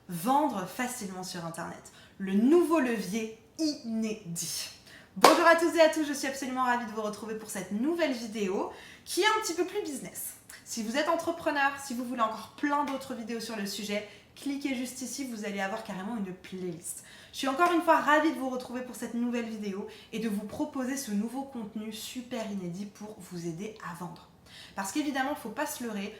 Vendre facilement sur Internet, le nouveau levier inédit. Bonjour à tous et à tous, je suis absolument ravie de vous retrouver pour cette nouvelle vidéo qui est un petit peu plus business. Si vous êtes entrepreneur, si vous voulez encore plein d'autres vidéos sur le sujet, cliquez juste ici, vous allez avoir carrément une playlist. Je suis encore une fois ravie de vous retrouver pour cette nouvelle vidéo et de vous proposer ce nouveau contenu super inédit pour vous aider à vendre. Parce qu'évidemment, il ne faut pas se leurrer.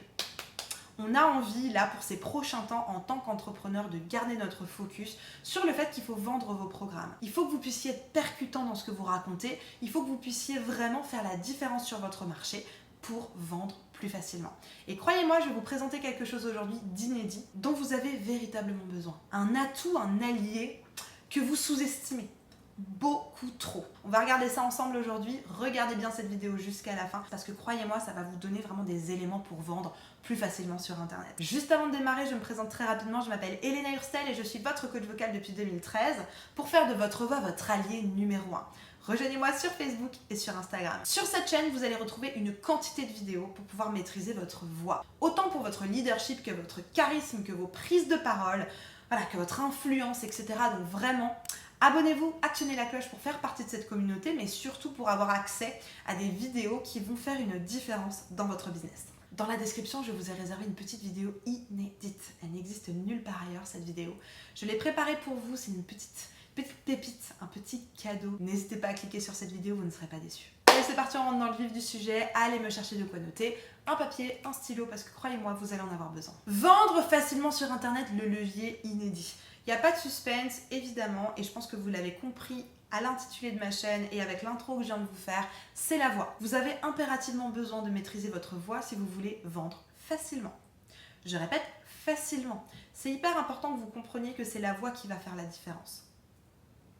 On a envie, là, pour ces prochains temps, en tant qu'entrepreneur, de garder notre focus sur le fait qu'il faut vendre vos programmes. Il faut que vous puissiez être percutant dans ce que vous racontez. Il faut que vous puissiez vraiment faire la différence sur votre marché pour vendre plus facilement. Et croyez-moi, je vais vous présenter quelque chose aujourd'hui d'inédit dont vous avez véritablement besoin. Un atout, un allié que vous sous-estimez. Beaucoup trop. On va regarder ça ensemble aujourd'hui. Regardez bien cette vidéo jusqu'à la fin parce que croyez-moi, ça va vous donner vraiment des éléments pour vendre plus facilement sur Internet. Juste avant de démarrer, je me présente très rapidement. Je m'appelle Elena Hurstel et je suis votre coach vocal depuis 2013 pour faire de votre voix votre allié numéro 1. Rejoignez-moi sur Facebook et sur Instagram. Sur cette chaîne, vous allez retrouver une quantité de vidéos pour pouvoir maîtriser votre voix. Autant pour votre leadership que votre charisme, que vos prises de parole, voilà, que votre influence, etc. Donc vraiment, abonnez-vous, actionnez la cloche pour faire partie de cette communauté, mais surtout pour avoir accès à des vidéos qui vont faire une différence dans votre business. Dans la description, je vous ai réservé une petite vidéo inédite. Elle n'existe nulle part ailleurs, cette vidéo. Je l'ai préparée pour vous, c'est une petite pépite, un petit cadeau. N'hésitez pas à cliquer sur cette vidéo, vous ne serez pas déçus. Allez, c'est parti, on rentre dans le vif du sujet. Allez me chercher de quoi noter. Un papier, un stylo, parce que croyez-moi, vous allez en avoir besoin. Vendre facilement sur Internet, le levier inédit. Il n'y a pas de suspense, évidemment, et je pense que vous l'avez compris à l'intitulé de ma chaîne et avec l'intro que je viens de vous faire, c'est la voix. Vous avez impérativement besoin de maîtriser votre voix si vous voulez vendre facilement. Je répète, facilement. C'est hyper important que vous compreniez que c'est la voix qui va faire la différence.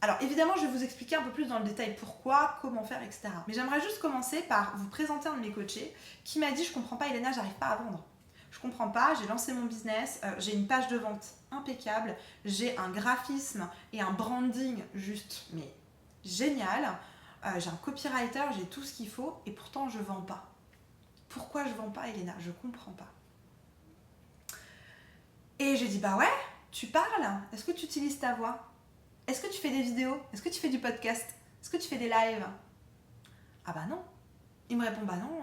Alors évidemment, je vais vous expliquer un peu plus dans le détail pourquoi, comment faire, etc. Mais j'aimerais juste commencer par vous présenter un de mes coachés qui m'a dit « Je comprends pas Elena, j'arrive pas à vendre. Je comprends pas, j'ai lancé mon business, j'ai une page de vente impeccable, j'ai un graphisme et un branding juste mais génial, j'ai un copywriter, j'ai tout ce qu'il faut et pourtant je vends pas. Pourquoi je vends pas Elena? Je comprends pas. » Et j'ai dit « Bah ouais, tu parles, est-ce que tu utilises ta voix? Est-ce que tu fais des vidéos? Est-ce que tu fais du podcast? Est-ce que tu fais des lives? » Ah bah non. Il me répond « Bah non,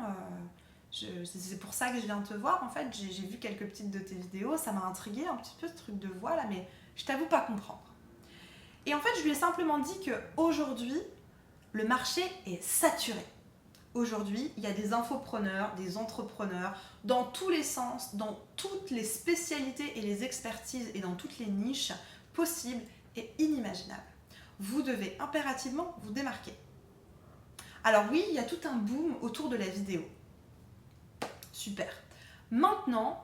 c'est pour ça que je viens te voir en fait, j'ai vu quelques petites de tes vidéos, ça m'a intrigué un petit peu ce truc de voix là, mais je t'avoue pas comprendre. » Et en fait, je lui ai simplement dit qu'aujourd'hui, le marché est saturé. Aujourd'hui, il y a des infopreneurs, des entrepreneurs, dans tous les sens, dans toutes les spécialités et les expertises et dans toutes les niches possibles et inimaginables. Vous devez impérativement vous démarquer. Alors oui, il y a tout un boom autour de la vidéo. Super. Maintenant,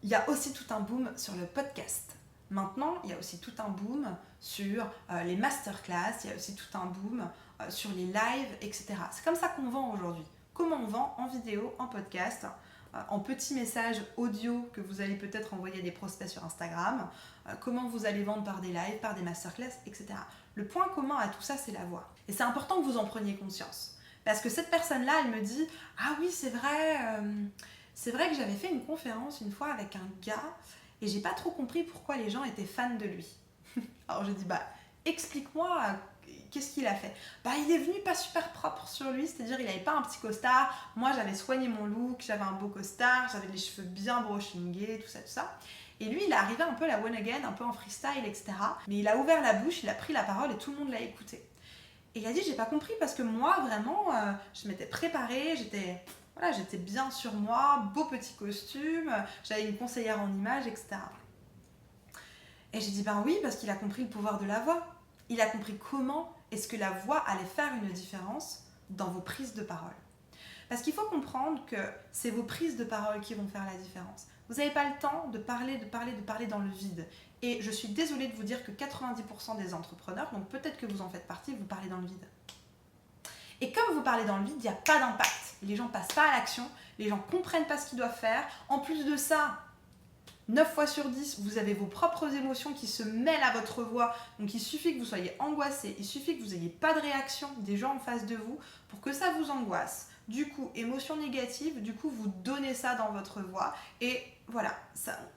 il y a aussi tout un boom sur le podcast. Maintenant, il y a aussi tout un boom sur les masterclass, il y a aussi tout un boom sur les lives, etc. C'est comme ça qu'on vend aujourd'hui. Comment on vend? En vidéo, en podcast, en petits messages audio que vous allez peut-être envoyer à des prospects sur Instagram, comment vous allez vendre par des lives, par des masterclass, etc. Le point commun à tout ça, c'est la voix. Et c'est important que vous en preniez conscience. Parce que cette personne-là, elle me dit « Ah oui, c'est vrai que j'avais fait une conférence une fois avec un gars et j'ai pas trop compris pourquoi les gens étaient fans de lui. » Alors je dis « Bah, explique-moi, qu'est-ce qu'il a fait ?» Bah, il est venu pas super propre sur lui, c'est-à-dire il avait pas un petit costard. Moi, j'avais soigné mon look, j'avais un beau costard, j'avais les cheveux bien brushingés, tout ça. Et lui, il est arrivé un peu la one again, un peu en freestyle, etc. Mais il a ouvert la bouche, il a pris la parole et tout le monde l'a écouté. Et il a dit, j'ai pas compris parce que moi, vraiment, je m'étais préparée, j'étais bien sur moi, beau petit costume, j'avais une conseillère en images, etc. Et j'ai dit, ben oui, parce qu'il a compris le pouvoir de la voix. Il a compris comment est-ce que la voix allait faire une différence dans vos prises de parole. Parce qu'il faut comprendre que c'est vos prises de parole qui vont faire la différence. Vous n'avez pas le temps de parler dans le vide. Et je suis désolée de vous dire que 90% des entrepreneurs, donc peut-être que vous en faites partie, vous parlez dans le vide. Et comme vous parlez dans le vide, il n'y a pas d'impact. Les gens ne passent pas à l'action, les gens ne comprennent pas ce qu'ils doivent faire. En plus de ça, 9 fois sur 10, vous avez vos propres émotions qui se mêlent à votre voix. Donc il suffit que vous soyez angoissé, il suffit que vous n'ayez pas de réaction des gens en face de vous pour que ça vous angoisse. Du coup, émotion négative, du coup, vous donnez ça dans votre voix et voilà,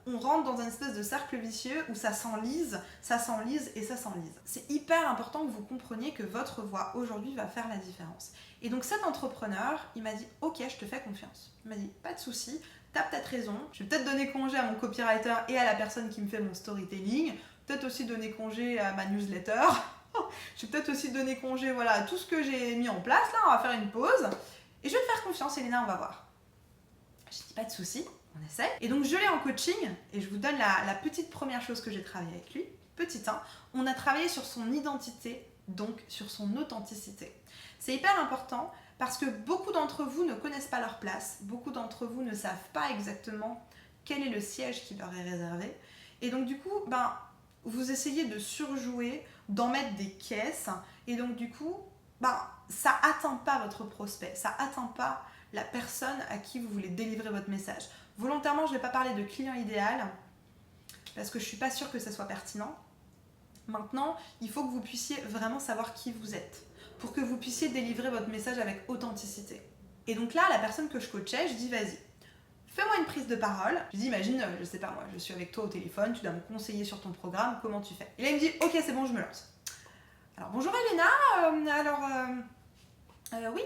on rentre dans un espèce de cercle vicieux où ça s'enlise et ça s'enlise. C'est hyper important que vous compreniez que votre voix aujourd'hui va faire la différence. Et donc cet entrepreneur, il m'a dit « Ok, je te fais confiance ». Il m'a dit « Pas de souci, t'as peut-être raison, je vais peut-être donner congé à mon copywriter et à la personne qui me fait mon storytelling, peut-être aussi donner congé à ma newsletter, je vais peut-être aussi donner congé voilà, à tout ce que j'ai mis en place, là, on va faire une pause, et je vais te faire confiance, Elena, on va voir ». J'ai dit « Pas de souci ». On essaie. Et donc je l'ai en coaching et je vous donne la petite première chose que j'ai travaillé avec lui. Petit 1, on a travaillé sur son identité, donc sur son authenticité. C'est hyper important parce que beaucoup d'entre vous ne connaissent pas leur place, beaucoup d'entre vous ne savent pas exactement quel est le siège qui leur est réservé. Et donc du coup, vous essayez de surjouer, d'en mettre des caisses et donc du coup, ça atteint pas votre prospect, ça atteint pas la personne à qui vous voulez délivrer votre message. Volontairement, je ne vais pas parler de client idéal parce que je ne suis pas sûre que ça soit pertinent. Maintenant, il faut que vous puissiez vraiment savoir qui vous êtes pour que vous puissiez délivrer votre message avec authenticité. Et donc là, la personne que je coachais, je dis vas-y, fais-moi une prise de parole. Je dis imagine, je sais pas moi, je suis avec toi au téléphone, tu dois me conseiller sur ton programme, comment tu fais? Et là, il me dit ok, c'est bon, je me lance. Alors bonjour Elena, oui,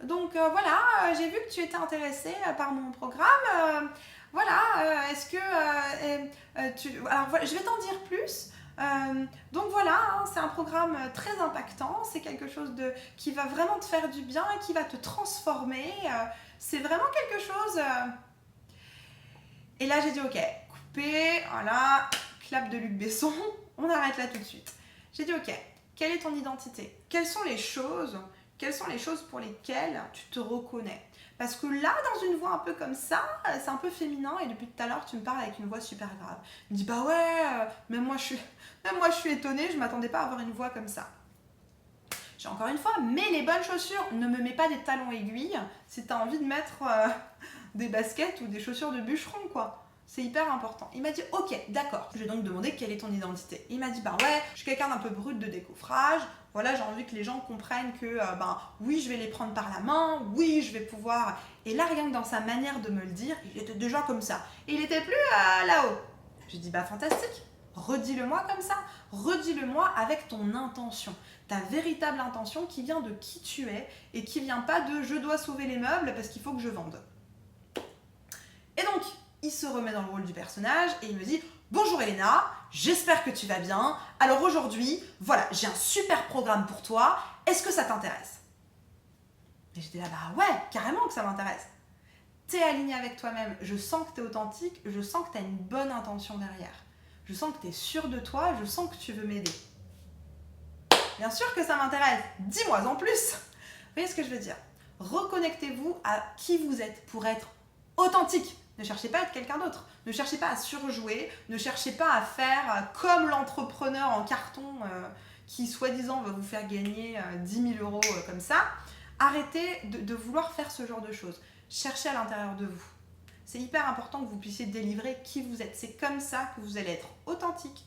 donc voilà, j'ai vu que tu étais intéressée par mon programme. Est-ce que alors voilà, je vais t'en dire plus. Donc voilà, c'est un programme très impactant, c'est quelque chose qui va vraiment te faire du bien, qui va te transformer. C'est vraiment quelque chose. Et là j'ai dit ok, coupé, voilà, clap de Luc Besson, on arrête là tout de suite. J'ai dit ok, quelle est ton identité? Quelles sont les choses pour lesquelles tu te reconnais? Parce que là, dans une voix un peu comme ça, c'est un peu féminin et depuis tout à l'heure, tu me parles avec une voix super grave. Il me dit, bah ouais, même moi je suis étonnée, je ne m'attendais pas à avoir une voix comme ça. J'ai encore une fois, mets les bonnes chaussures, ne me mets pas des talons aiguilles si tu as envie de mettre des baskets ou des chaussures de bûcheron, quoi. C'est hyper important. Il m'a dit, ok, d'accord. Je lui ai donc demandé quelle est ton identité. Il m'a dit, bah ouais, je suis quelqu'un d'un peu brut de décoffrage. Voilà, j'ai envie que les gens comprennent que, oui, je vais les prendre par la main, oui, je vais pouvoir... Et là, rien que dans sa manière de me le dire, il était déjà comme ça. Et il était plus là-haut. J'ai dit, bah fantastique, redis-le-moi comme ça. Redis-le-moi avec ton intention. Ta véritable intention qui vient de qui tu es et qui vient pas de « je dois sauver les meubles parce qu'il faut que je vende ». Et donc, il se remet dans le rôle du personnage et il me dit « Bonjour Elena, j'espère que tu vas bien. Alors aujourd'hui, voilà, j'ai un super programme pour toi. Est-ce que ça t'intéresse ?» Et j'étais là, bah ouais, carrément que ça m'intéresse. T'es aligné avec toi-même, je sens que t'es authentique, je sens que t'as une bonne intention derrière. Je sens que t'es sûr de toi, je sens que tu veux m'aider. Bien sûr que ça m'intéresse, dis-moi en plus. Vous voyez ce que je veux dire? Reconnectez-vous à qui vous êtes pour être authentique. Ne cherchez pas à être quelqu'un d'autre. Ne cherchez pas à surjouer. Ne cherchez pas à faire comme l'entrepreneur en carton qui, soi-disant, va vous faire gagner 10 000 € comme ça. Arrêtez de vouloir faire ce genre de choses. Cherchez à l'intérieur de vous. C'est hyper important que vous puissiez délivrer qui vous êtes. C'est comme ça que vous allez être authentique.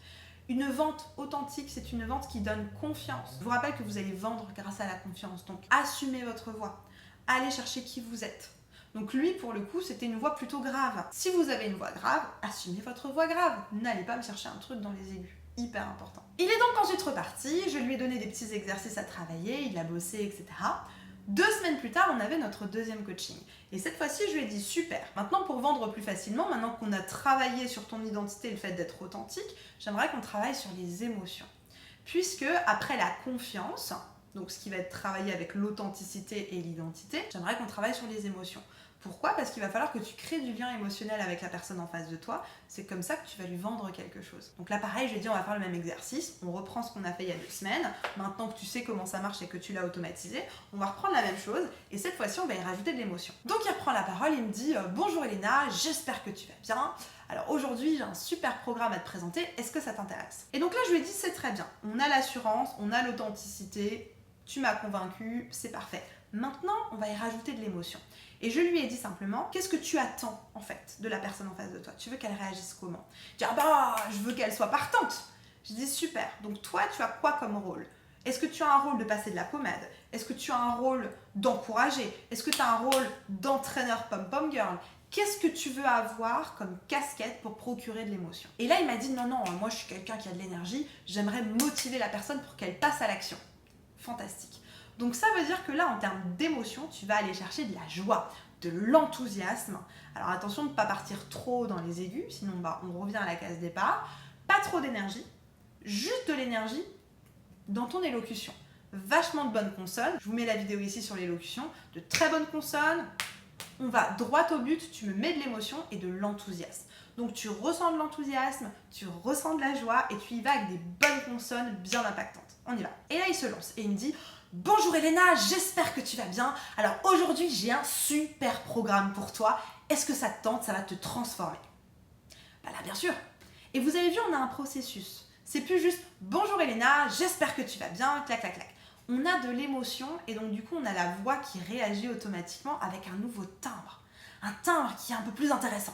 Une vente authentique, c'est une vente qui donne confiance. Je vous rappelle que vous allez vendre grâce à la confiance. Donc, assumez votre voix. Allez chercher qui vous êtes. Donc lui, pour le coup, c'était une voix plutôt grave. Si vous avez une voix grave, assumez votre voix grave. N'allez pas me chercher un truc dans les aigus. Hyper important. Il est donc ensuite reparti. Je lui ai donné des petits exercices à travailler. Il a bossé, etc. 2 semaines plus tard, on avait notre deuxième coaching. Et cette fois-ci, je lui ai dit super. Maintenant, pour vendre plus facilement, maintenant qu'on a travaillé sur ton identité et le fait d'être authentique, j'aimerais qu'on travaille sur les émotions. Puisque après la confiance, donc ce qui va être travaillé avec l'authenticité et l'identité, j'aimerais qu'on travaille sur les émotions. Pourquoi? Parce qu'il va falloir que tu crées du lien émotionnel avec la personne en face de toi. C'est comme ça que tu vas lui vendre quelque chose. Donc là, pareil, je lui ai dit, on va faire le même exercice. On reprend ce qu'on a fait il y a 2 semaines. Maintenant que tu sais comment ça marche et que tu l'as automatisé, on va reprendre la même chose. Et cette fois-ci, on va y rajouter de l'émotion. Donc il reprend la parole, il me dit « Bonjour Elena, j'espère que tu vas bien. Alors aujourd'hui, j'ai un super programme à te présenter. Est-ce que ça t'intéresse ?» Et donc là, je lui ai dit « C'est très bien. On a l'assurance, on a l'authenticité. Tu m'as convaincu, c'est parfait. Maintenant, on va y rajouter de l'émotion. » Et je lui ai dit simplement, qu'est-ce que tu attends en fait de la personne en face de toi? Tu veux qu'elle réagisse comment? Il dit, ah bah, je veux qu'elle soit partante. Je dis, super, donc toi, tu as quoi comme rôle? Est-ce que tu as un rôle de passer de la pommade? Est-ce que tu as un rôle d'encourager? Est-ce que tu as un rôle d'entraîneur pom-pom girl? Qu'est-ce que tu veux avoir comme casquette pour procurer de l'émotion? Et là, il m'a dit, non, non, moi je suis quelqu'un qui a de l'énergie, j'aimerais motiver la personne pour qu'elle passe à l'action. Fantastique. Donc ça veut dire que là, en termes d'émotion, tu vas aller chercher de la joie, de l'enthousiasme. Alors attention de ne pas partir trop dans les aigus, sinon on revient à la case départ. Pas trop d'énergie, juste de l'énergie dans ton élocution. Vachement de bonnes consonnes. Je vous mets la vidéo ici sur l'élocution. De très bonnes consonnes. On va droit au but, tu me mets de l'émotion et de l'enthousiasme. Donc tu ressens de l'enthousiasme, tu ressens de la joie et tu y vas avec des bonnes consonnes bien impactantes. On y va. Et là il se lance et il me dit « Bonjour Elena, j'espère que tu vas bien. Alors aujourd'hui j'ai un super programme pour toi. Est-ce que ça te tente? Ça va te transformer. » Bah là bien sûr. Et vous avez vu, on a un processus. C'est plus juste « Bonjour Elena, j'espère que tu vas bien. » Clac, clac, clac. On a de l'émotion et donc du coup on a la voix qui réagit automatiquement avec un nouveau timbre. Un timbre qui est un peu plus intéressant.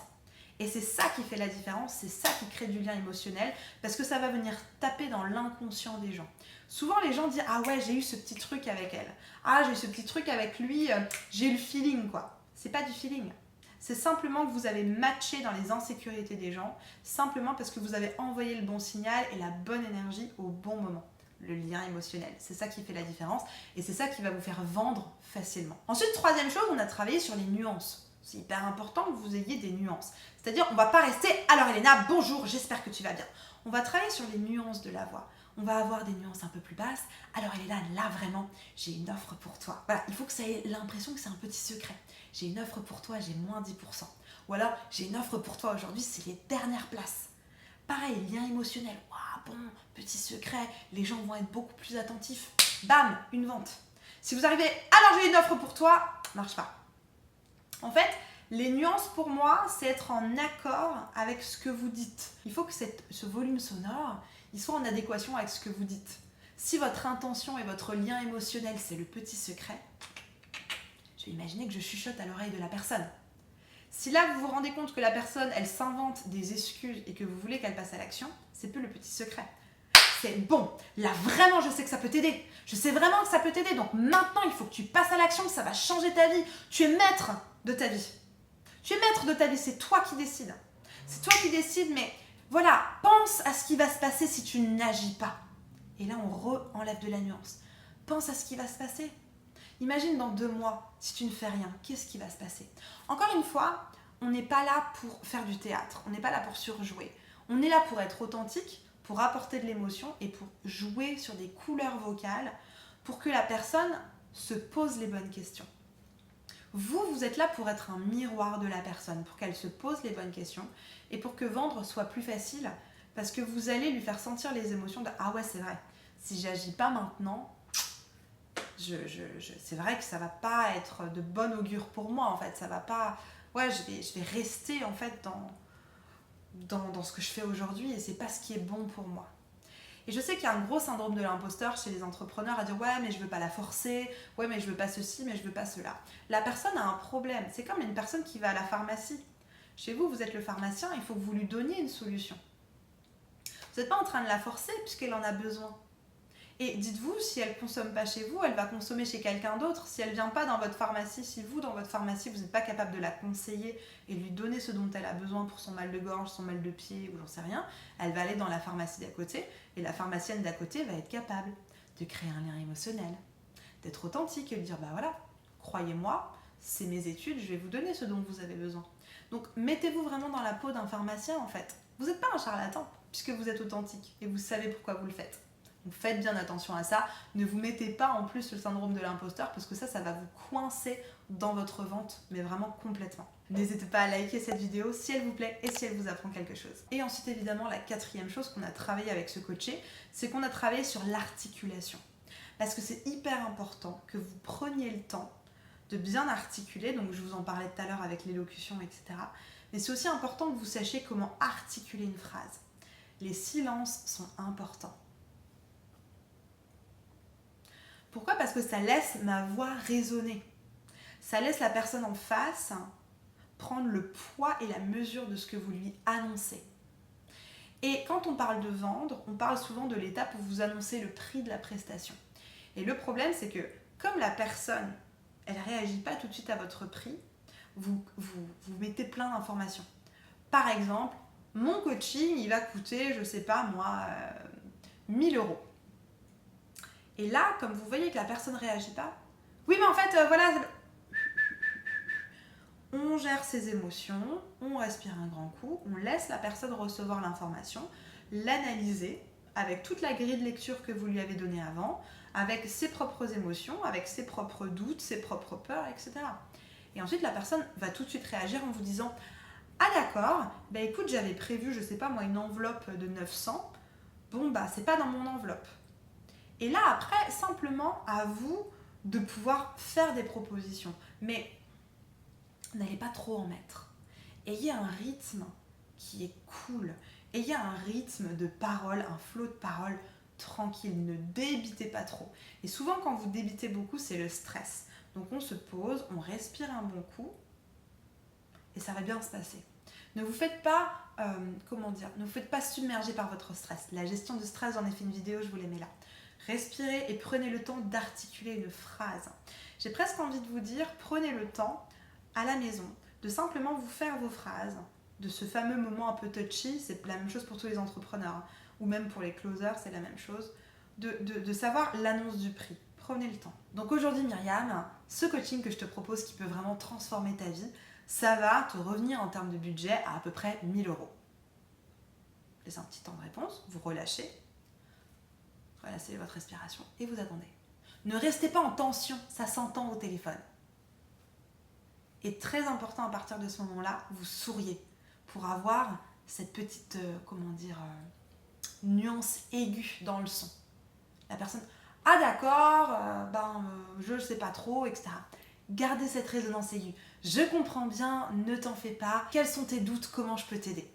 Et c'est ça qui fait la différence, c'est ça qui crée du lien émotionnel parce que ça va venir taper dans l'inconscient des gens. Souvent les gens disent « Ah ouais, j'ai eu ce petit truc avec elle. Ah, j'ai eu ce petit truc avec lui, j'ai eu le feeling quoi. » C'est pas du feeling. C'est simplement que vous avez matché dans les insécurités des gens, simplement parce que vous avez envoyé le bon signal et la bonne énergie au bon moment. Le lien émotionnel, c'est ça qui fait la différence et c'est ça qui va vous faire vendre facilement. Ensuite, troisième chose, on a travaillé sur les nuances. C'est hyper important que vous ayez des nuances. C'est-à-dire, on ne va pas rester « Alors Elena, bonjour, j'espère que tu vas bien ». On va travailler sur les nuances de la voix. On va avoir des nuances un peu plus basses. « Alors Elena, là vraiment, j'ai une offre pour toi. » Voilà, il faut que ça ait l'impression que c'est un petit secret. « J'ai une offre pour toi, j'ai moins 10%. » Ou alors « J'ai une offre pour toi aujourd'hui, c'est les dernières places. » Pareil, lien émotionnel. Waouh, bon, petit secret, les gens vont être beaucoup plus attentifs. Bam, une vente. Si vous arrivez, alors j'ai une offre pour toi, marche pas. En fait, les nuances pour moi, c'est être en accord avec ce que vous dites. Il faut que ce volume sonore, il soit en adéquation avec ce que vous dites. Si votre intention et votre lien émotionnel, c'est le petit secret, je vais imaginer que je chuchote à l'oreille de la personne. Si là, vous vous rendez compte que la personne, elle s'invente des excuses et que vous voulez qu'elle passe à l'action, c'est plus le petit secret. C'est bon, là vraiment, je sais que ça peut t'aider. Je sais vraiment que ça peut t'aider. Donc maintenant, il faut que tu passes à l'action, ça va changer ta vie. Tu es maître de ta vie. Tu es maître de ta vie, c'est toi qui décides. C'est toi qui décides, mais voilà, pense à ce qui va se passer si tu n'agis pas. Et là, on enlève de la nuance. Pense à ce qui va se passer. Imagine dans 2 mois, si tu ne fais rien, qu'est-ce qui va se passer? Encore une fois, on n'est pas là pour faire du théâtre, on n'est pas là pour surjouer. On est là pour être authentique, pour apporter de l'émotion et pour jouer sur des couleurs vocales pour que la personne se pose les bonnes questions. Vous êtes là pour être un miroir de la personne, pour qu'elle se pose les bonnes questions et pour que vendre soit plus facile parce que vous allez lui faire sentir les émotions de « Ah ouais, c'est vrai, si j'agis pas maintenant, c'est vrai que ça va pas être de bon augure pour moi en fait, ça va pas, ouais, je vais rester en fait dans ce que je fais aujourd'hui et c'est pas ce qui est bon pour moi. Et je sais qu'il y a un gros syndrome de l'imposteur chez les entrepreneurs à dire ouais mais je veux pas la forcer, ouais mais je veux pas ceci, mais je veux pas cela. La personne a un problème, c'est comme une personne qui va à la pharmacie. Chez vous, vous êtes le pharmacien, il faut que vous lui donniez une solution. Vous n'êtes pas en train de la forcer puisqu'elle en a besoin. Et dites-vous, si elle ne consomme pas chez vous, elle va consommer chez quelqu'un d'autre. Si elle ne vient pas dans votre pharmacie, si vous, dans votre pharmacie, vous n'êtes pas capable de la conseiller et lui donner ce dont elle a besoin pour son mal de gorge, son mal de pied ou j'en sais rien, elle va aller dans la pharmacie d'à côté et la pharmacienne d'à côté va être capable de créer un lien émotionnel, d'être authentique et de dire bah voilà, croyez-moi, c'est mes études, je vais vous donner ce dont vous avez besoin. Donc mettez-vous vraiment dans la peau d'un pharmacien en fait. Vous n'êtes pas un charlatan puisque vous êtes authentique et vous savez pourquoi vous le faites. Donc faites bien attention à ça, ne vous mettez pas en plus le syndrome de l'imposteur parce que ça va vous coincer dans votre vente, mais vraiment complètement. N'hésitez pas à liker cette vidéo si elle vous plaît et si elle vous apprend quelque chose. Et ensuite évidemment la 4e chose qu'on a travaillé avec ce coaché, c'est qu'on a travaillé sur l'articulation. Parce que c'est hyper important que vous preniez le temps de bien articuler, donc je vous en parlais tout à l'heure avec l'élocution, etc. Mais c'est aussi important que vous sachiez comment articuler une phrase. Les silences sont importants. Pourquoi? Parce que ça laisse ma voix résonner. Ça laisse la personne en face prendre le poids et la mesure de ce que vous lui annoncez. Et quand on parle de vendre, on parle souvent de l'étape où vous annoncez le prix de la prestation. Et le problème, c'est que comme la personne, elle ne réagit pas tout de suite à votre prix, vous mettez plein d'informations. Par exemple, mon coaching, il va coûter, je sais pas moi, 1000 euros. Et là, comme vous voyez que la personne ne réagit pas, oui mais en fait, voilà, on gère ses émotions, on respire un grand coup, on laisse la personne recevoir l'information, l'analyser avec toute la grille de lecture que vous lui avez donnée avant, avec ses propres émotions, avec ses propres doutes, ses propres peurs, etc. Et ensuite, la personne va tout de suite réagir en vous disant « Ah d'accord, bah écoute, j'avais prévu, je sais pas moi, une enveloppe de 900, bon bah c'est pas dans mon enveloppe. » Et là, après, simplement à vous de pouvoir faire des propositions. Mais n'allez pas trop en mettre. Ayez un rythme qui est cool. Ayez un rythme de parole, un flot de parole tranquille. Ne débitez pas trop. Et souvent, quand vous débitez beaucoup, c'est le stress. Donc on se pose, on respire un bon coup et ça va bien se passer. Ne vous faites pas, ne vous faites pas submerger par votre stress. La gestion du stress, j'en ai fait une vidéo, je vous les mets là. Respirez et prenez le temps d'articuler une phrase. J'ai presque envie de vous dire, prenez le temps à la maison de simplement vous faire vos phrases, de ce fameux moment un peu touchy, c'est la même chose pour tous les entrepreneurs, ou même pour les closers, c'est la même chose, de savoir l'annonce du prix. Prenez le temps. Donc aujourd'hui Myriam, ce coaching que je te propose qui peut vraiment transformer ta vie, ça va te revenir en termes de budget à peu près 1000 euros. Laissez un petit temps de réponse, vous relâchez votre respiration et vous attendez. Ne restez pas en tension, ça s'entend au téléphone. Et très important à partir de ce moment-là, vous souriez pour avoir cette petite, nuance aiguë dans le son. La personne, ah d'accord, je ne sais pas trop, etc. Gardez cette résonance aiguë. Je comprends bien, ne t'en fais pas. Quels sont tes doutes? Comment je peux t'aider?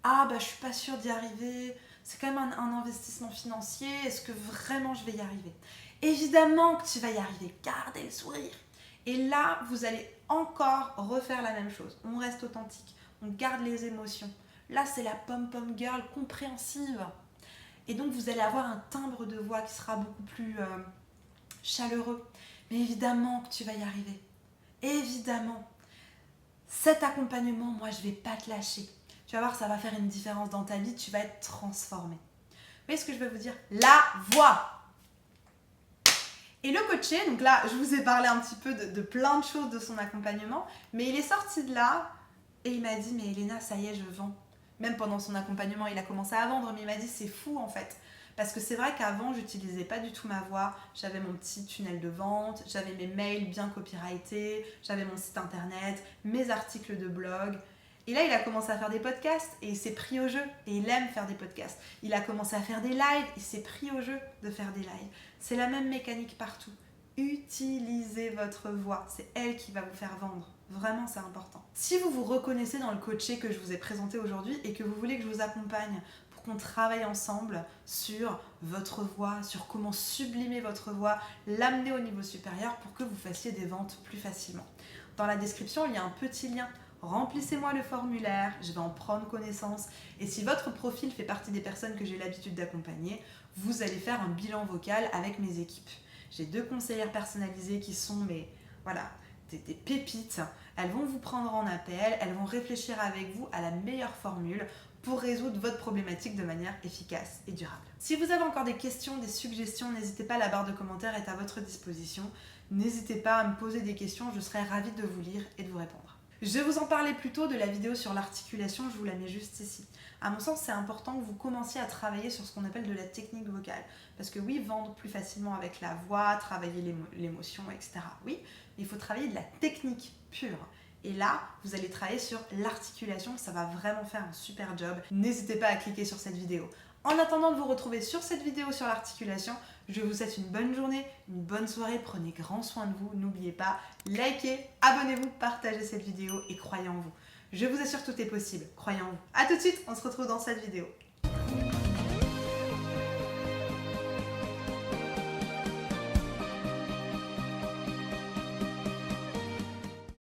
Ah je suis pas sûre d'y arriver. C'est quand même un investissement financier. Est-ce que vraiment je vais y arriver? Évidemment que tu vas y arriver. Gardez le sourire. Et là, vous allez encore refaire la même chose. On reste authentique. On garde les émotions. Là, c'est la pom-pom girl compréhensive. Et donc, vous allez avoir un timbre de voix qui sera beaucoup plus chaleureux. Mais évidemment que tu vas y arriver. Évidemment. Cet accompagnement, moi, je ne vais pas te lâcher. Tu vas voir, ça va faire une différence dans ta vie. Tu vas être transformée. Vous voyez ce que je veux vous dire? La voix. Et le coaché, donc là, je vous ai parlé un petit peu de plein de choses de son accompagnement, mais il est sorti de là et il m'a dit, mais Elena, ça y est, je vends. Même pendant son accompagnement, il a commencé à vendre, mais il m'a dit, c'est fou en fait. Parce que c'est vrai qu'avant, j'utilisais pas du tout ma voix, j'avais mon petit tunnel de vente, j'avais mes mails bien copyrightés, j'avais mon site internet, mes articles de blog. Et là, il a commencé à faire des podcasts et il s'est pris au jeu. Et il aime faire des podcasts. Il a commencé à faire des lives, il s'est pris au jeu de faire des lives. C'est la même mécanique partout. Utilisez votre voix, c'est elle qui va vous faire vendre. Vraiment, c'est important. Si vous vous reconnaissez dans le coaché que je vous ai présenté aujourd'hui et que vous voulez que je vous accompagne pour qu'on travaille ensemble sur votre voix, sur comment sublimer votre voix, l'amener au niveau supérieur pour que vous fassiez des ventes plus facilement. Dans la description, il y a un petit lien. Remplissez-moi le formulaire, je vais en prendre connaissance. Et si votre profil fait partie des personnes que j'ai l'habitude d'accompagner, vous allez faire un bilan vocal avec mes équipes. J'ai 2 conseillères personnalisées qui sont des pépites. Elles vont vous prendre en appel, elles vont réfléchir avec vous à la meilleure formule pour résoudre votre problématique de manière efficace et durable. Si vous avez encore des questions, des suggestions, n'hésitez pas, la barre de commentaires est à votre disposition. N'hésitez pas à me poser des questions, je serai ravie de vous lire et de vous répondre. Je vous en parlais plus tôt de la vidéo sur l'articulation, je vous la mets juste ici. À mon sens, c'est important que vous commenciez à travailler sur ce qu'on appelle de la technique vocale. Parce que oui, vendre plus facilement avec la voix, travailler l'émotion, etc. Oui, mais il faut travailler de la technique pure. Et là, vous allez travailler sur l'articulation, ça va vraiment faire un super job. N'hésitez pas à cliquer sur cette vidéo. En attendant de vous retrouver sur cette vidéo sur l'articulation, je vous souhaite une bonne journée, une bonne soirée, prenez grand soin de vous, n'oubliez pas, likez, abonnez-vous, partagez cette vidéo et croyez en vous. Je vous assure, tout est possible, croyez en vous. A tout de suite, on se retrouve dans cette vidéo.